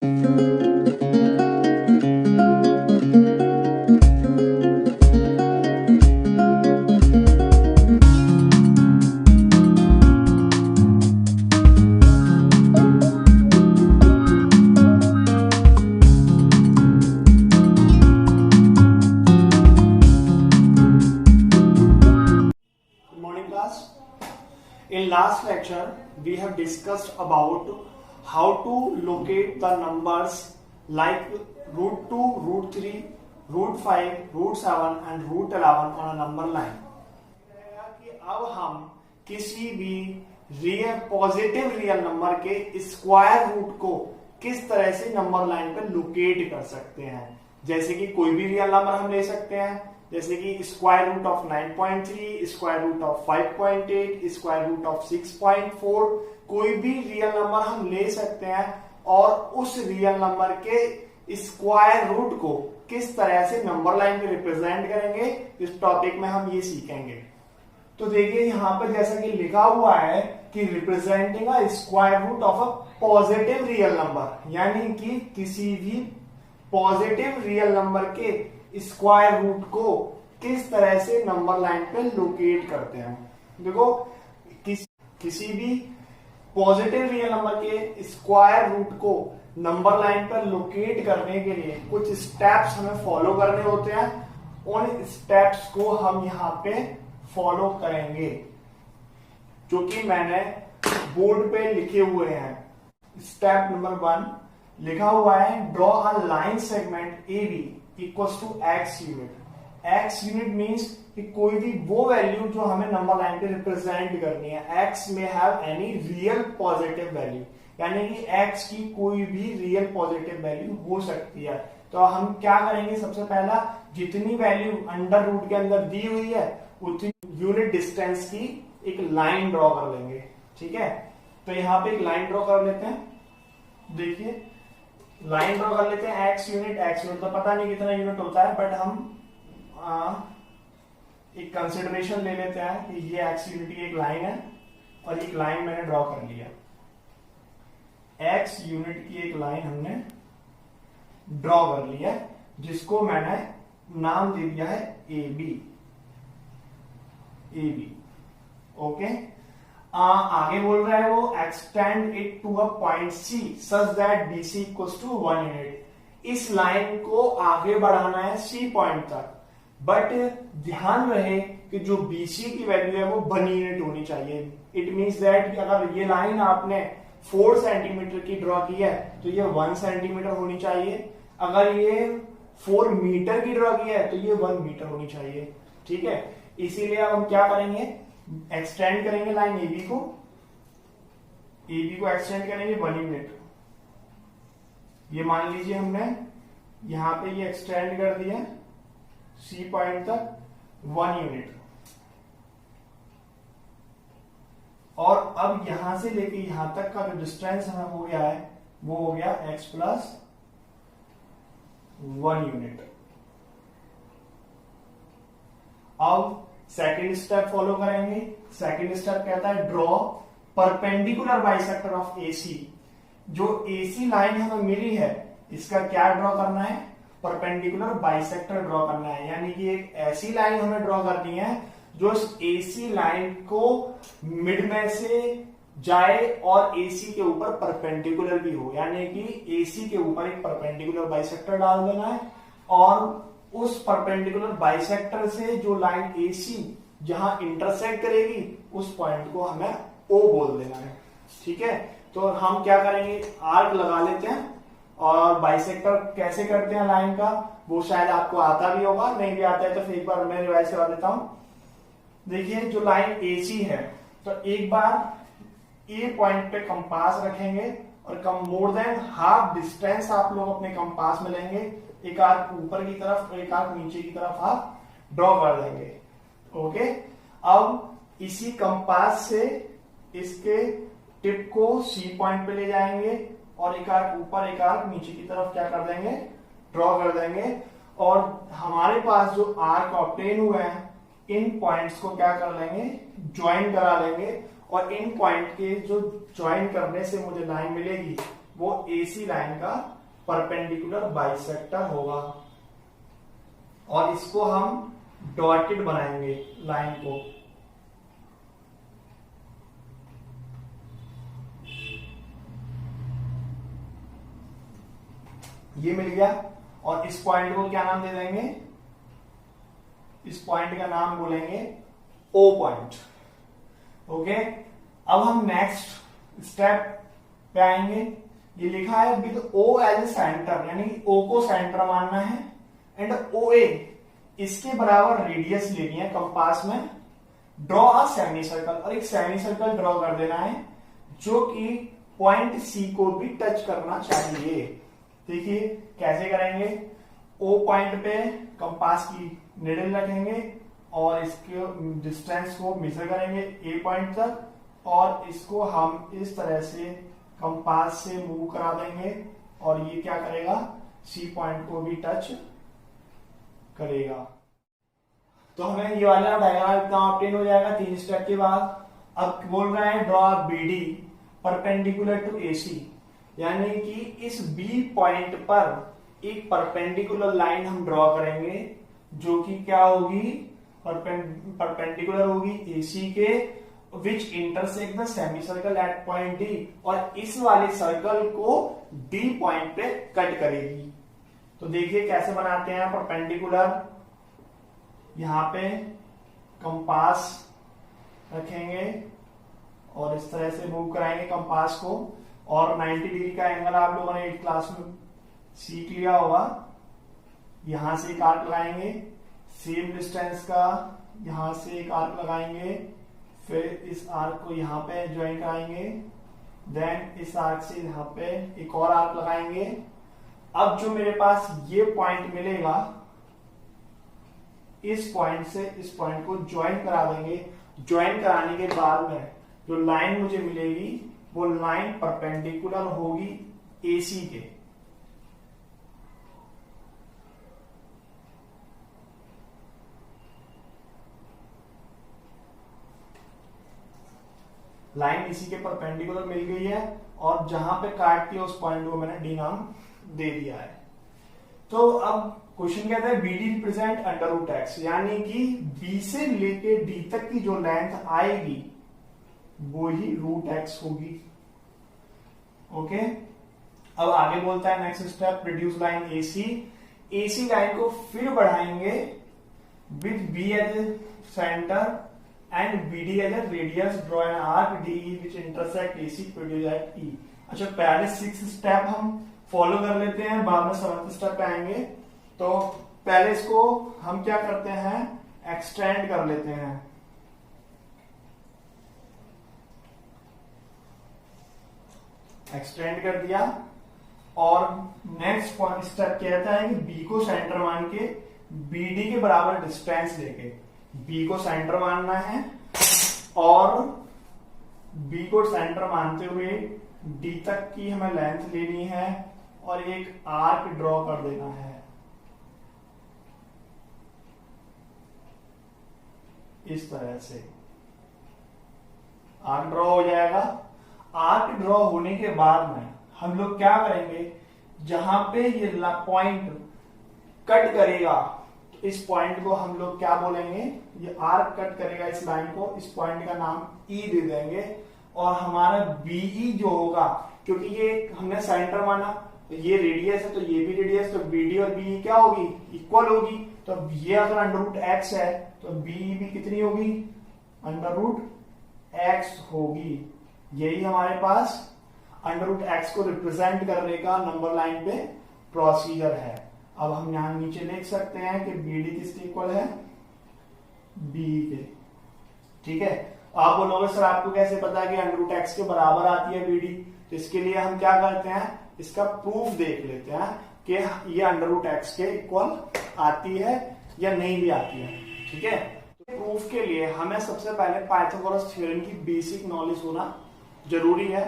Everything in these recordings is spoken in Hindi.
In last lecture, we have discussed about how to locate the numbers like root 2, root 3, root 5, root 7 and root 11 on a number line. कि अब हम किसी भी पॉजिटिव रियल नंबर के स्क्वायर रूट को किस तरह से नंबर लाइन पर लोकेट कर सकते हैं। जैसे कि कोई भी रियल नंबर हम ले सकते हैं, जैसे कि square root of 9.3, square root of 5.8, square root of 6.4, कोई भी रियल नंबर हम ले सकते हैं और उस रियल नंबर के स्क्वायर रूट को किस तरह से नंबर लाइन में रिप्रेजेंट करेंगे, इस टॉपिक में हम ये सीखेंगे। तो देखिए यहां पर जैसा कि लिखा हुआ है कि representing a square root of a positive real number, यानी कि किसी भी पॉजिटिव रियल नंबर के स्क्वायर रूट को किस तरह से नंबर लाइन पे लोकेट करते हैं। देखो किसी भी पॉजिटिव रियल नंबर के स्क्वायर रूट को नंबर लाइन पर लोकेट करने के लिए कुछ स्टेप्स हमें फॉलो करने होते हैं। उन स्टेप्स को हम यहाँ पे फॉलो करेंगे जो कि मैंने बोर्ड पे लिखे हुए हैं। स्टेप नंबर 1 लिखा हुआ है, draw a line segment A B equals to x unit. X unit means कि कोई भी वो वैल्यू जो हमें नंबर लाइन पे रिप्रेजेंट करनी है। एक्स में have any real positive value, यानी कि एक्स की कोई भी रियल पॉजिटिव वैल्यू हो सकती है। तो हम क्या करेंगे, सबसे पहला जितनी वैल्यू अंडर रूट के अंदर दी हुई है उतनी यूनिट डिस्टेंस की एक लाइन ड्रॉ कर लेंगे। ठीक है, तो यहां पे एक लाइन ड्रॉ कर लेते हैं। देखिए लाइन ड्रॉ कर लेते हैं एक्स यूनिट तो पता नहीं कितना यूनिट होता है, बट हम एक कंसिडरेशन ले लेते हैं कि ये एक्स यूनिट की एक लाइन है और एक लाइन मैंने ड्रॉ कर लिया। एक्स यूनिट की एक लाइन हमने ड्रॉ कर लिया जिसको मैंने नाम दे दिया है ए बी। ओके, आगे बोल रहा है वो extend it to a point C such that BC equals to 1 unit. इस लाइन को आगे बढ़ाना है सी पॉइंट तक, बट ध्यान रहे कि जो बीसी की वैल्यू है वो 1 यूनिट होनी चाहिए। इट मीन्स दैट अगर ये लाइन आपने 4 सेंटीमीटर की ड्रॉ की है तो ये 1 सेंटीमीटर होनी चाहिए। अगर ये 4 मीटर की ड्रॉ की है तो ये 1 मीटर होनी चाहिए। ठीक है, इसीलिए अब हम क्या करेंगे, एक्सटेंड करेंगे लाइन एबी को एक्सटेंड करेंगे 1 यूनिट। ये मान लीजिए हमने यहां पे ये एक्सटेंड कर दिया सी पॉइंट तक 1 यूनिट, और अब यहां से लेके यहां तक का जो डिस्टेंस हमें हो गया है वो हो गया x प्लस 1 यूनिट। अब सेकेंड स्टेप फॉलो करेंगे। सेकेंड स्टेप कहता है draw perpendicular bisector of AC. जो एसी लाइन हमें मिली है इसका क्या ड्रॉ करना है, परपेंडिकुलर बाइसेक्टर ड्रॉ करना है। यानी कि एक ऐसी लाइन हमें ड्रॉ करनी है जो इस एसी लाइन को मिड में से जाए और एसी के ऊपर परपेंडिकुलर भी हो, यानी कि एसी के ऊपर एक परपेंडिकुलर बाइसेक्टर डाल देना है और उस परपेंडिकुलर बाइसेक्टर से जो लाइन एसी जहां इंटरसेक्ट करेगी उस पॉइंट को हमें ओ बोल देना है। ठीक है, तो हम क्या करेंगे, आर्क लगा लेते हैं और बाइसेक्टर कैसे करते हैं लाइन का वो शायद आपको आता भी होगा, नहीं भी आता है तो फिर एक बार मैं रिवाइज करा देता हूं। देखिए जो लाइन एसी है तो एक बार ए पॉइंट पे कंपास रखेंगे और कम मोर देन हाफ डिस्टेंस आप लोग अपने कंपास में लेंगे, एक आर्क ऊपर की तरफ और एक आर्क नीचे की तरफ आप ड्रॉ कर देंगे। ओके, अब इसी कंपास से इसके टिप को सी पॉइंट पे ले जाएंगे और एक आर्क ऊपर एक आर्क नीचे की तरफ क्या कर देंगे, ड्रॉ कर देंगे। और हमारे पास जो आर्क ऑब्टेन हुए हैं इन पॉइंट्स को क्या कर लेंगे, ज्वाइन करा लेंगे और इन पॉइंट के जो ज्वाइन करने से मुझे लाइन मिलेगी वो AC लाइन का परपेंडिकुलर बाइसेक्टर होगा। और इसको हम डॉटेड बनाएंगे लाइन को। ये मिल गया। और इस पॉइंट को क्या नाम दे देंगे? इस पॉइंट का नाम बोलेंगे O पॉइंट। ओके, अब हम नेक्स्ट स्टेप पे आएंगे। ये लिखा है with O as a centre, यानी O को सेंटर मानना है एंड OA इसके बराबर रेडियस लेनी है कंपास में। ड्रॉ अ सेमी सर्कल, और एक सेमी सर्कल ड्रॉ कर देना है जो कि पॉइंट C को भी टच करना चाहिए। देखिए कैसे करेंगे। O पॉइंट पे कंपास की निडल रखेंगे और इसके डिस्टेंस को मेजर करेंगे A पॉइंट तक, और इसको हम इस तरह से कंपास से मूव करा देंगे और ये क्या करेगा? C पॉइंट को भी टच करेगा। तो हमें ये वाला डायग्राम इतना ऑब्टेन हो जाएगा 3 स्टेप के बाद। अब बोल रहे हैं draw BD perpendicular to AC, यानी कि इस B पॉइंट पर एक परपेंडिकुलर लाइन हम ड्रॉ करेंगे जो कि क्या होगी? परपेंडिकुलर होगी AC के, विच intersect the semi circle eight point D, और इस वाले सर्कल को D पॉइंट पे कट करेगी। तो देखिए कैसे बनाते हैं परपेंडिकुलर। यहां पे कंपास रखेंगे और इस तरह से मूव कराएंगे कंपास को, और 90 डिग्री का एंगल आप लोगों ने 8th क्लास में सीख लिया होगा। यहां से एक आर्क लगाएंगे, सेम डिस्टेंस का यहां से एक आर्क लगाएंगे, फिर इस आर्क को यहां पे ज्वाइन कराएंगे, देन इस आर्क से यहां पे एक और आर्क लगाएंगे। अब जो मेरे पास ये पॉइंट मिलेगा, इस पॉइंट से इस पॉइंट को ज्वाइन करा देंगे। ज्वाइन कराने के बाद में जो लाइन मुझे मिलेगी वो लाइन परपेंडिकुलर होगी AC के। लाइन AC के परपेंडिकुलर मिल गई है, और जहां पे काटती है उस पॉइंट को मैंने D नाम दे दिया है। तो अब क्वेश्चन कहता है BD represent under root x, यानी कि B से लेके D तक की जो लेंथ आएगी वो ही रूट एक्स होगी। ओके, अब आगे बोलता है next step, reduce line AC line को फिर बढ़ाएंगे with B as a centre and BD as a radius, draw an arc DE which intersect AC produce at E। अच्छा, पहले 6 स्टेप हम फॉलो कर लेते हैं, बाद में 7th स्टेप पे आएंगे। तो पहले इसको हम क्या करते हैं? एक्सटेंड कर लेते हैं। एक्सटेंड कर दिया, और नेक्स्ट स्टेप कहता है कि B को सेंटर मान के BD के बराबर डिस्टेंस लेके B को सेंटर मानना है, और B को सेंटर मानते हुए D तक की हमें लेंथ लेनी है और एक आर्क ड्रॉ कर देना है। इस तरह से आर्क ड्रॉ हो जाएगा। आर्क ड्रॉ होने के बाद में हम लोग क्या करेंगे? जहां पे ये पॉइंट कट करेगा, तो इस पॉइंट को हम लोग क्या बोलेंगे? ये आर्क कट करेगा इस लाइन को, इस पॉइंट का नाम E दे देंगे। और हमारा BE जो होगा, क्योंकि ये हमने सेंटर माना, तो ये रेडियस है तो ये भी रेडियस, तो BD और BE क्या होगी? इक्वल होगी। तो ये अगर अंडर रूट एक्स है तो BE भी कितनी होगी? अंडर रूट एक्स होगी। यही हमारे पास अंडर रूट एक्स को रिप्रेजेंट करने का नंबर लाइन पे प्रोसीजर है। अब हम यहां नीचे लिख सकते हैं कि BD किसके इक्वल है? BE के। ठीक है, आप बोलोगे सर आपको कैसे पता कि अंडर रूट एक्स के बराबर आती है BD? तो इसके लिए हम क्या करते हैं? इसका प्रूफ देख लेते हैं कि ये अंडर रूट एक्स के इक्वल आती है या नहीं भी आती है। ठीक है, तो प्रूफ के लिए हमें सबसे पहले पाइथागोरस थ्योरम की बेसिक नॉलेज होना जरूरी है।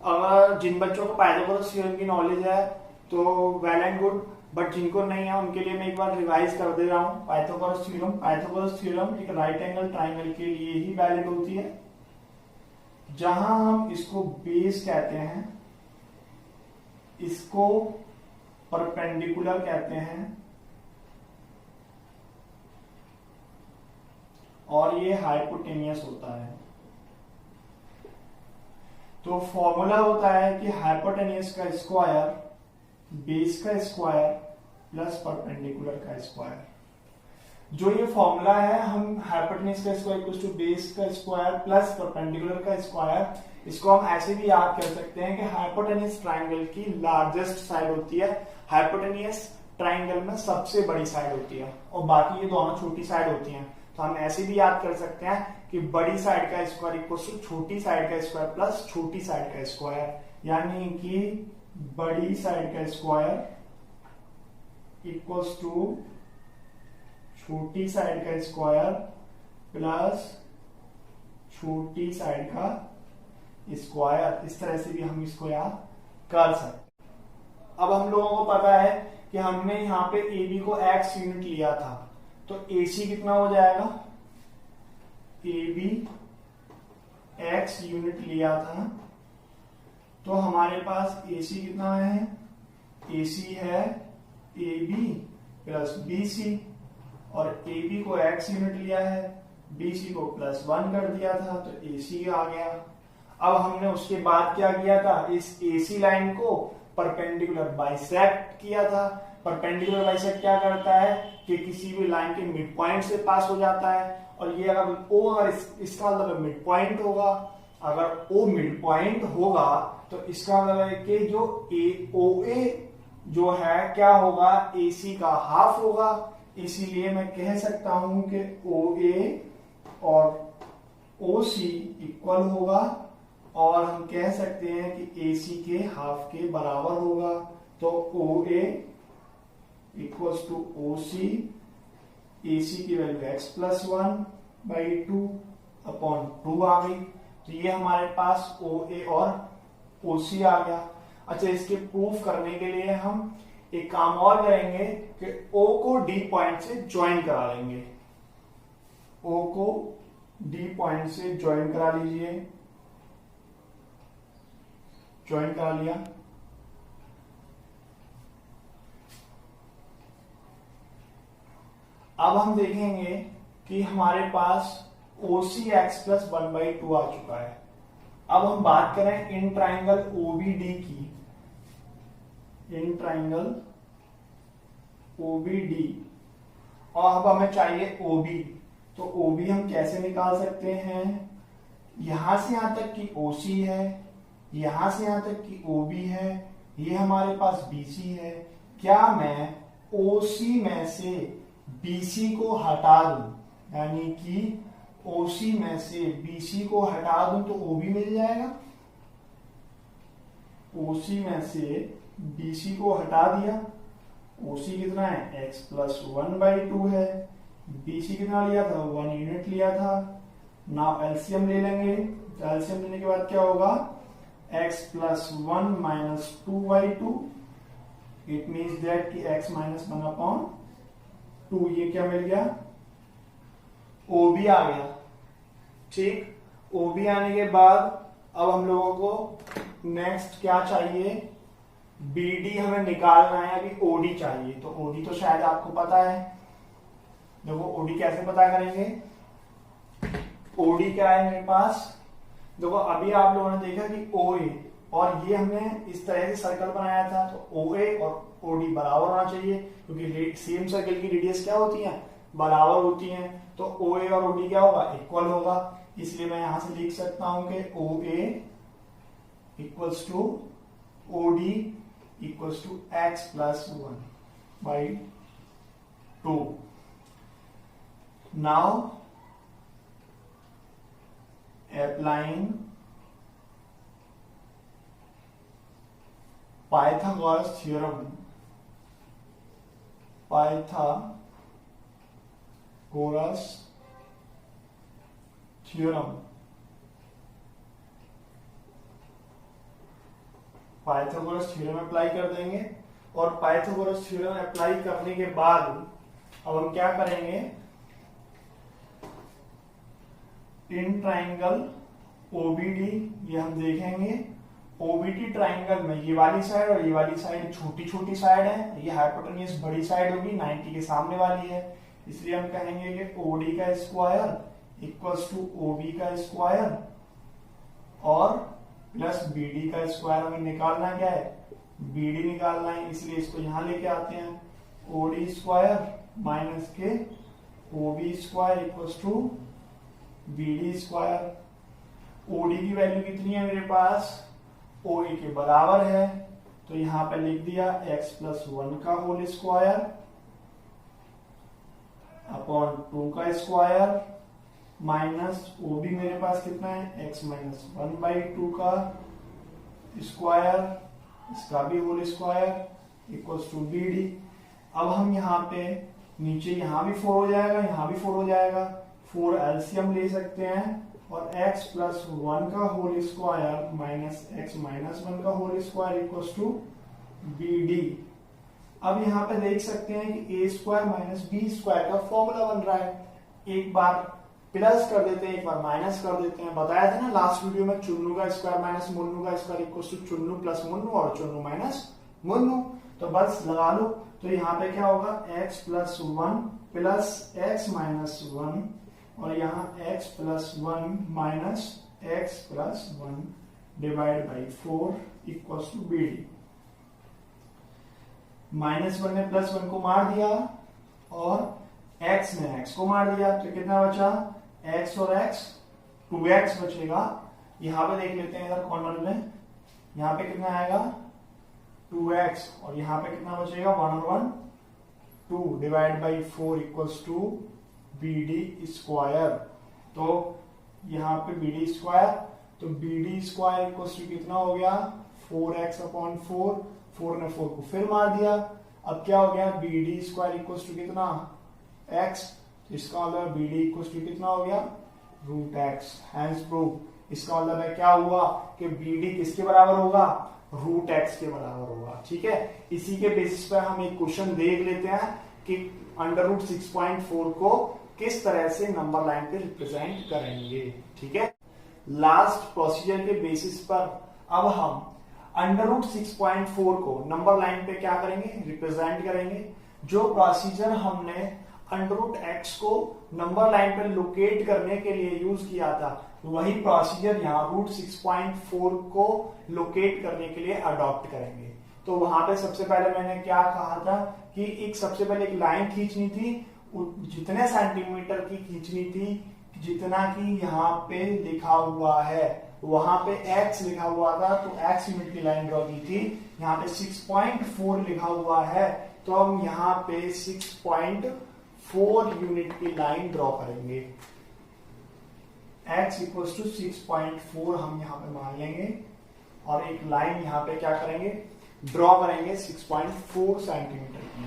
अगर जिन बच्चों को पाइथागोरस थ्योरम की नॉलेज है तो वेल एंड गुड, बट जिनको नहीं है उनके लिए मैं एक बार रिवाइज कर दे रहा हूं। पाइथागोरस थ्योरम एक राइट एंगल ट्राइंगल के लिए ही वैलिड होती है, जहां हम इसको बेस कहते हैं इसको परपेंडिकुलर कहते हैं और ये हाइपोटेनियस होता है। तो फॉर्मूला होता है कि हाइपोटेनियस का स्क्वायर बेस का स्क्वायर प्लस परपेंडिकुलर का स्क्वायर। जो ये फॉर्मूला है, हम हाइपोटेनियस का स्क्वायर इक्वल्स टू बेस का स्क्वायर प्लस परपेंडिकुलर का स्क्वायर, इसको हम ऐसे भी याद कर सकते हैं कि हाइपोटेनियस ट्राइंगल की लार्जेस्ट साइड होती है, हाइपोटेनियस ट्राइंगल में सबसे बड़ी साइड होती है और बाकी ये दोनों छोटी साइड होती हैं। तो हम ऐसे भी याद कर सकते हैं कि बड़ी साइड का स्क्वायर इक्वल्स टू छोटी साइड का स्क्वायर प्लस छोटी साइड का स्क्वायर, यानी कि बड़ी साइड का स्क्वायर इक्वल्स टू छोटी साइड का स्क्वायर प्लस छोटी साइड का स्क्वायर। इस तरह से भी हम इसको याद कर सकते। अब हम लोगों को पता है कि हमने यहाँ पे ए बी को x यूनिट लिया था, तो AC कितना हो जाएगा, ए बी x यूनिट लिया था, तो हमारे पास AC कितना है, AC है AB प्लस BC, और AB को x यूनिट लिया है, BC को +1 कर दिया था, तो AC आ गया। अब हमने उसके बाद क्या किया था, इस AC लाइन को परपेंडिकुलर बाइसेक्ट किया था। परपेंडिकुलर बाइसेक्ट क्या करता है कि किसी भी लाइन के मिड पॉइंट से पास हो जाता है, और ये अगर O अगर इसका मतलब मिड पॉइंट होगा, अगर O मिड पॉइंट होगा तो इसका मतलब है कि जो OA जो है क्या होगा, AC का हाफ होगा। इसीलिए मैं कह सकता हूं कि OA और OC इक्वल होगा, और हम कह सकते हैं कि AC के हाफ के बराबर होगा। तो OA equals to OC, AC की वैल्यू x+1/2 अपॉन 2 आ गई। तो ये हमारे पास OA और OC आ गया। अच्छा, इसके प्रूफ करने के लिए हम एक काम और करेंगे कि O को D पॉइंट से ज्वाइन करा लेंगे। O को D पॉइंट से ज्वाइन करा लीजिए, ज्वाइन करा लिया। अब हम देखेंगे कि हमारे पास OCx+1/2 आ चुका है। अब हम बात करें इन ट्राइंगल OBD की, इन ट्राइंगल OBD, और अब हमें चाहिए OB। तो OB हम कैसे निकाल सकते हैं, यहां से यहां तक की OC है, यहां से यहां तक की OB है, ये हमारे पास BC है। क्या मैं OC में से BC को हटा दूं, यानी कि OC में से BC को हटा दूं तो OB मिल जाएगा। OC में से BC को हटा दिया, OC कितना है, x+1/2 है, BC कितना लिया था, 1 यूनिट लिया था। नाउ एलसीएम ले लेंगे, एलसीएम लेने के बाद क्या होगा, x+1 - 2/2, इट मीन्स दैट कि x - 1/2, ये क्या मिल गया, OB आ गया। ठीक, OB आने के बाद अब हम लोगों को नेक्स्ट क्या चाहिए, BD हमें निकालना है, अभी OD चाहिए। तो OD तो शायद आपको पता है। देखो OD कैसे पता करेंगे, OD क्या है मेरे पास, देखो अभी आप लोगों ने देखा कि OA और ये हमने इस तरह से सर्कल बनाया था, तो OA और OD बराबर होना चाहिए, क्योंकि सेम सर्कल की रेडियस क्या होती है, बराबर होती हैं। तो OA और OD क्या होगा, इक्वल होगा। इसलिए मैं यहां से लिख सकता हूं कि OA equals to OD equals to x+1/2। Now applying Pythagoras theorem, Pythagoras theorem, Pythagoras theorem apply कर देंगे। और पाइथागोरस थ्योरम अप्लाई करने के बाद अब हम क्या करेंगे, इन ट्राइंगल OBD ये हम देखेंगे, ओबीटी ट्राइंगल में ये वाली साइड और ये वाली साइड छोटी छोटी साइड है, ये हाइपोटेन्यूज बड़ी साइड होगी, 90 के सामने वाली है, इसलिए हम कहेंगे कि ओडी का स्क्वायर इक्वल्स टू ओबी का स्क्वायर और प्लस बीडी का स्क्वायर। हमें निकालना क्या है, बीडी निकालना है, इसलिए इसको यहां लेके आते हैं, ओडी स्क्वायर माइनस के OB square equals to BD square. OD की वैल्यू कितनी है मेरे पास, ओए के बराबर है, तो यहां पे लिख दिया x प्लस 1 का होल स्क्वायर अपॉन 2 का स्क्वायर माइनस ओबी मेरे पास कितना है, x माइनस 1/2 का स्क्वायर, इसका भी whole square equals to B D. अब हम यहाँ पे नीचे यहाँ भी 4 हो जाएगा, यहाँ भी 4 हो जाएगा, 4 एलसीएम ले सकते हैं और x प्लस 1 का whole square minus x minus 1 का whole square equals to B D. अब यहाँ पे देख सकते हैं कि a square minus B square का फॉर्मूला बन रहा है, एक बार प्लस कर देते हैं एक बार माइनस कर देते हैं। बताया था ना लास्ट वीडियो में, चुन्नू का स्क्वायर माइनस मुन्नू का square equals to Chunnu plus Munnu और चुन्नू माइनस मुन्नू, तो बस लगा लो। तो यहाँ पे क्या होगा, x plus 1 plus x minus 1 और यहाँ x plus 1 minus x plus 1 divide by 4 equals to B D. Minus 1 ने प्लस 1 को मार दिया और x ने x को मार दिया, तो कितना बचा, x और x 2x बचेगा। यहां पे देख लेते हैं इधर कॉर्नर में, यहाँ पे कितना आएगा 2x और यहाँ पे कितना बचेगा 1 और 1 2 divide by 4 equals to B D square. तो यहाँ पे बी डी स्क्वायर, तो B D square equals to कितना हो गया 4x अपॉन 4, 4 ने 4 को फिर मार दिया। अब क्या हो गया, B D square equals to कितना x, इसका मतलब बी डी इक्वल्स टू कितना हो गया रूट x, हैंस प्रूव। इसका मतलब है क्या हुआ कि बी डी किसके बराबर होगा, रूट x के बराबर होगा। ठीक है, इसी के बेसिस पर हम एक क्वेश्चन देख लेते हैं कि अंडर रूट 6.4 को किस तरह से नंबर लाइन पे रिप्रेजेंट करेंगे। ठीक है, लास्ट प्रोसीजर के बेसिस पर अब हम अंडर रूट 6.4 को नंबर लाइन पे क्या करेंगे, रिप्रेजेंट करेंगे। जो प्रोसीजर हमने अंडर रूट एक्स को नंबर लाइन पे लोकेट करने के लिए यूज किया था, वही प्रोसीजर यहाँ रूट 6.4 को लोकेट करने के लिए अडॉप्ट करेंगे। तो वहां पे सबसे पहले मैंने क्या कहा था कि एक सबसे पहले एक लाइन खींचनी थी, जितने सेंटीमीटर की खींचनी थी जितना कि यहाँ पे लिखा हुआ है, वहां पे x लिखा हुआ था तो x यूनिट की लाइन ड्रॉ की थी। यहाँ पे 6.4 लिखा हुआ है तो हम यहाँ पे 6.4 यूनिट की लाइन ड्रॉ करेंगे। x इक्वल्स टू 6.4 हम यहाँ पे मान लेंगे और एक लाइन यहाँ पे क्या करेंगे, ड्रॉ करेंगे 6.4 सेंटीमीटर की।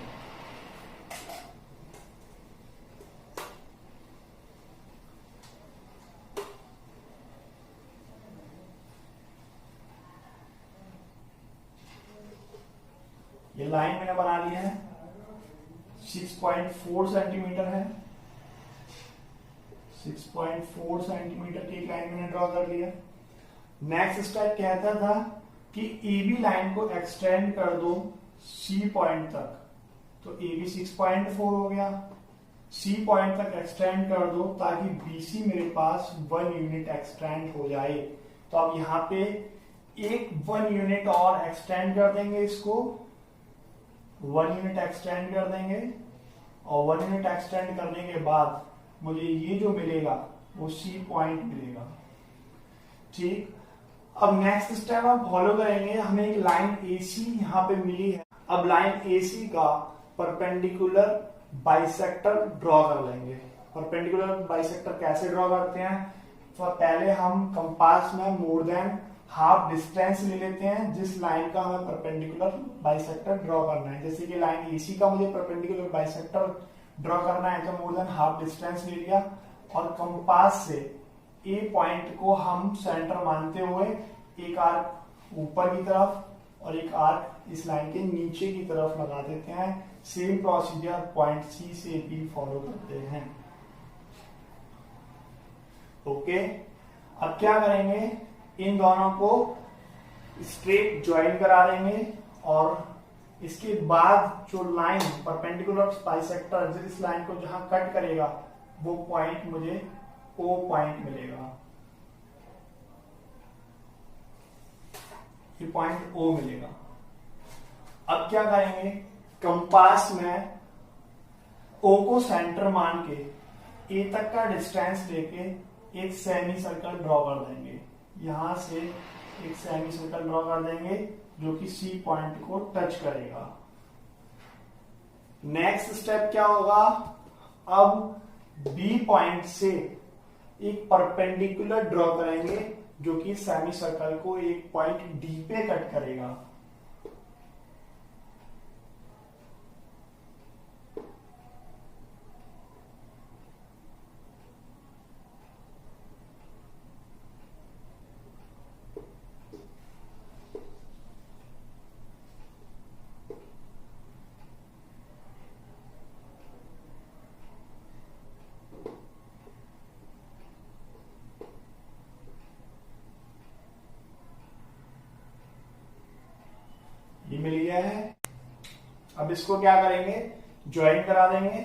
ये लाइन मैंने बना ली है, 6.4 सेंटीमीटर है, 6.4 सेंटीमीटर की एक लाइन मैंने ड्रॉ कर लिया। नेक्स्ट स्टेप कहता था कि AB लाइन को एक्सटेंड कर दो C पॉइंट तक, तो AB 6.4 हो गया, C पॉइंट तक एक्सटेंड कर दो ताकि BC मेरे पास 1 यूनिट एक्सटेंड हो जाए। तो अब यहाँ पे एक 1 यूनिट और एक्सटेंड कर देंगे, इसको 1 यूनिट एक्सटेंड कर देंगे और 1 यूनिट एक्सटेंड करने के बाद मुझे ये जो मिलेगा वो C पॉइंट मिलेगा। ठीक, अब नेक्स्ट स्टेप हम फॉलो करेंगे। हमें एक लाइन AC यहाँ पे मिली है, अब लाइन AC का परपेंडिकुलर बाइसेक्टर ड्रॉ कर लेंगे। परपेंडिकुलर बाइसेक्टर कैसे ड्रॉ करते हैं, तो पहले हम कंपास में मोर देन हाफ डिस्टेंस ले लेते हैं जिस लाइन का हमें परपेंडिकुलर बाइसेक्टर ड्रॉ करना है। जैसे कि लाइन AC का मुझे परपेंडिकुलर बाइसेक्टर ड्रॉ करना है तो मोर देन हाफ डिस्टेंस ले लिया और कंपास से A पॉइंट को हम सेंटर मानते हुए एक आर्क ऊपर की तरफ और एक आर्क इस लाइन के नीचे की तरफ लगा देते हैं। सेम प्रोसीजर पॉइंट C से भी फॉलो करते हैं। ओके, अब क्या करेंगे, इन दोनों को स्ट्रेट ज्वाइन करा देंगे और इसके बाद जो लाइन परपेंडिकुलर बाइसेक्टर इस लाइन को जहां कट करेगा वो पॉइंट मुझे O पॉइंट मिलेगा, ये पॉइंट O मिलेगा। अब क्या करेंगे, कंपास में O को सेंटर मान के A तक का डिस्टेंस लेके एक सेमी सर्कल ड्रॉ कर देंगे। यहां से एक सेमी सर्कल ड्रॉ कर देंगे जो कि C पॉइंट को टच करेगा। नेक्स्ट स्टेप क्या होगा, अब B पॉइंट से एक परपेंडिकुलर ड्रॉ करेंगे जो कि सेमी सर्कल को एक पॉइंट D पे कट करेगा। ये मिल गया है। अब इसको क्या करेंगे, ज्वाइन करा देंगे।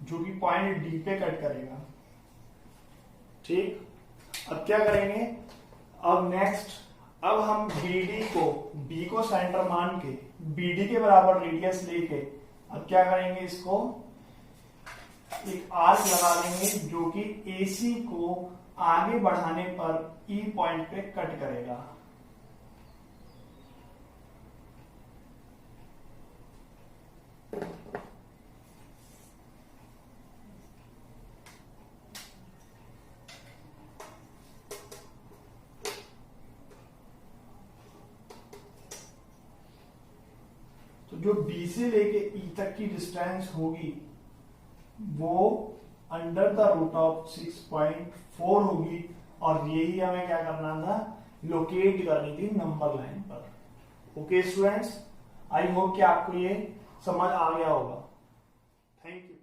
जो कि पॉइंट डी पे कट करेगा। ठीक, अब क्या करेंगे, अब नेक्स्ट अब हम बी को सेंटर मान के BD के बराबर रेडियस लेके अब क्या करेंगे, इसको एक आर्क लगा देंगे जो कि AC को आगे बढ़ाने पर E पॉइंट पे कट करेगा। तो जो B से लेके E तक की डिस्टेंस होगी वो अंडर द रूट ऑफ 6.4 होगी और यही हमें क्या करना था, लोकेट करनी थी नंबर लाइन पर। ओके स्टूडेंट्स, आई होप कि आपको ये समझ आ गया होगा। Thank you.